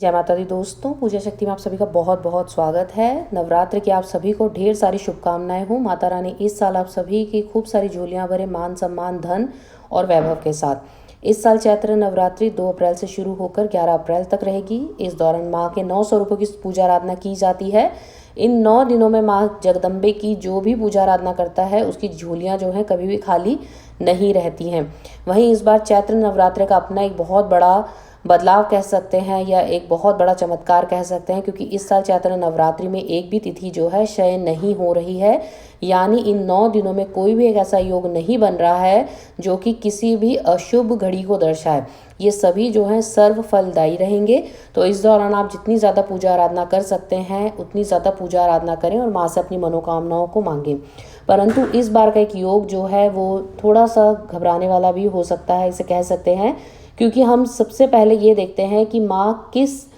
जय माता दी दोस्तों, पूजा शक्ति में आप सभी का बहुत बहुत स्वागत है। नवरात्र की आप सभी को ढेर सारी शुभकामनाएं हो। माता रानी इस साल आप सभी की खूब सारी झोलियां भरे, मान सम्मान, धन और वैभव के साथ। इस साल चैत्र नवरात्रि 2 अप्रैल से शुरू होकर 11 अप्रैल तक रहेगी। इस दौरान माँ के 9 स्वरूपों की पूजा आराधना की जाती है। इन 9 दिनों में माँ जगदम्बे की जो भी पूजा आराधना करता है उसकी झोलियाँ जो हैं कभी भी खाली नहीं रहती हैं। वहीं इस बार चैत्र नवरात्र का अपना एक बहुत बड़ा बदलाव कह सकते हैं या एक बहुत बड़ा चमत्कार कह सकते हैं, क्योंकि इस साल चैत्र नवरात्रि में एक भी तिथि जो है क्षय नहीं हो रही है। यानी इन 9 दिनों में कोई भी एक ऐसा योग नहीं बन रहा है जो कि किसी भी अशुभ घड़ी को दर्शाए। ये सभी जो हैं सर्व फलदायी रहेंगे। तो इस दौरान आप जितनी ज़्यादा पूजा आराधना कर सकते हैं उतनी ज़्यादा पूजा आराधना करें और माँ से अपनी मनोकामनाओं को मांगें। परंतु इस बार का एक योग जो है वो थोड़ा सा घबराने वाला भी हो सकता है, इसे कह सकते हैं, क्योंकि हम सबसे पहले ये देखते हैं कि माँ किस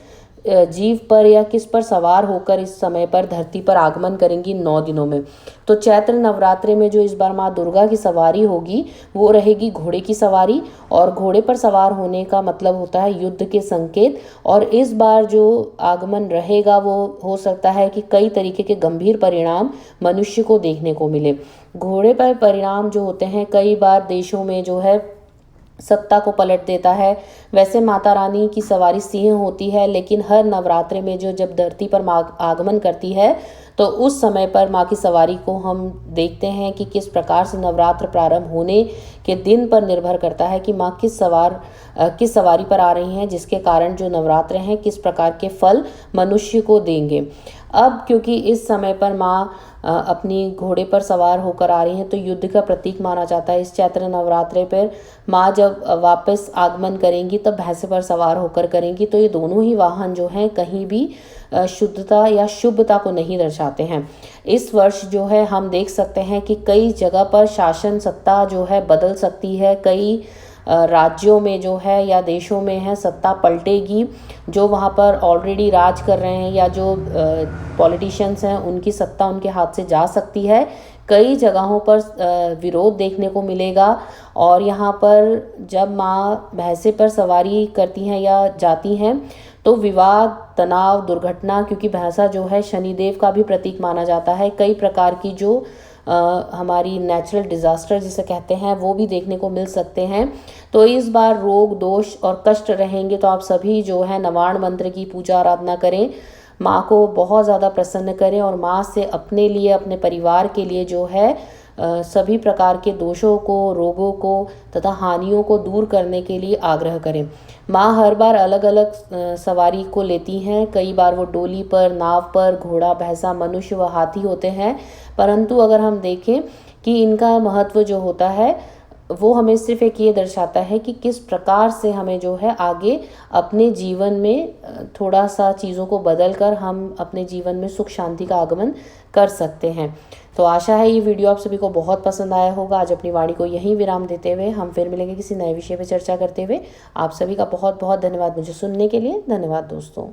जीव पर या किस पर सवार होकर इस समय पर धरती पर आगमन करेंगी 9 दिनों में। तो चैत्र नवरात्रि में जो इस बार माँ दुर्गा की सवारी होगी वो रहेगी घोड़े की सवारी, और घोड़े पर सवार होने का मतलब होता है युद्ध के संकेत। और इस बार जो आगमन रहेगा वो हो सकता है कि कई तरीके के गंभीर परिणाम मनुष्य को देखने को मिले। घोड़े पर परिणाम जो होते हैं कई बार देशों में जो है सत्ता को पलट देता है। वैसे माता रानी की सवारी सिंह होती है, लेकिन हर नवरात्रि में जब धरती पर माँ आगमन करती है तो उस समय पर माँ की सवारी को हम देखते हैं कि किस प्रकार से नवरात्र प्रारंभ होने के दिन पर निर्भर करता है कि माँ किस सवारी पर आ रही हैं, जिसके कारण जो नवरात्र हैं किस प्रकार के फल मनुष्य को देंगे। अब क्योंकि इस समय पर माँ अपनी घोड़े पर सवार होकर आ रही हैं तो युद्ध का प्रतीक माना जाता है। इस चैत्र नवरात्रि पर माँ जब वापस आगमन करेंगी तब भैंसे पर सवार होकर करेंगी, तो ये दोनों ही वाहन जो हैं कहीं भी शुद्धता या शुभता को नहीं दर्शाते हैं। इस वर्ष जो है हम देख सकते हैं कि कई जगह पर शासन सत्ता जो है बदल सकती है। कई राज्यों में जो है या देशों में है सत्ता पलटेगी। जो वहाँ पर ऑलरेडी राज कर रहे हैं या जो पॉलिटिशियंस हैं उनकी सत्ता उनके हाथ से जा सकती है। कई जगहों पर विरोध देखने को मिलेगा। और यहाँ पर जब माँ भैंसे पर सवारी करती हैं या जाती हैं तो विवाद, तनाव, दुर्घटना, क्योंकि भैंसा जो है शनिदेव का भी प्रतीक माना जाता है, कई प्रकार की जो हमारी नेचुरल डिज़ास्टर जिसे कहते हैं वो भी देखने को मिल सकते हैं। तो इस बार रोग, दोष और कष्ट रहेंगे। तो आप सभी जो है नवार्ण मंत्र की पूजा आराधना करें, माँ को बहुत ज़्यादा प्रसन्न करें और माँ से अपने लिए, अपने परिवार के लिए जो है सभी प्रकार के दोषों को, रोगों को तथा हानियों को दूर करने के लिए आग्रह करें। माँ हर बार अलग अलग सवारी को लेती हैं। कई बार वो डोली पर, नाव पर, घोड़ा, भैंसा, मनुष्य व हाथी होते हैं। परंतु अगर हम देखें कि इनका महत्व जो होता है वो हमें सिर्फ एक ये दर्शाता है कि किस प्रकार से हमें जो है आगे अपने जीवन में थोड़ा सा चीज़ों को बदल कर हम अपने जीवन में सुख शांति का आगमन कर सकते हैं। तो आशा है ये वीडियो आप सभी को बहुत पसंद आया होगा। आज अपनी वाणी को यहीं विराम देते हुए हम फिर मिलेंगे किसी नए विषय पर चर्चा करते हुए। आप सभी का बहुत बहुत धन्यवाद मुझे सुनने के लिए। धन्यवाद दोस्तों।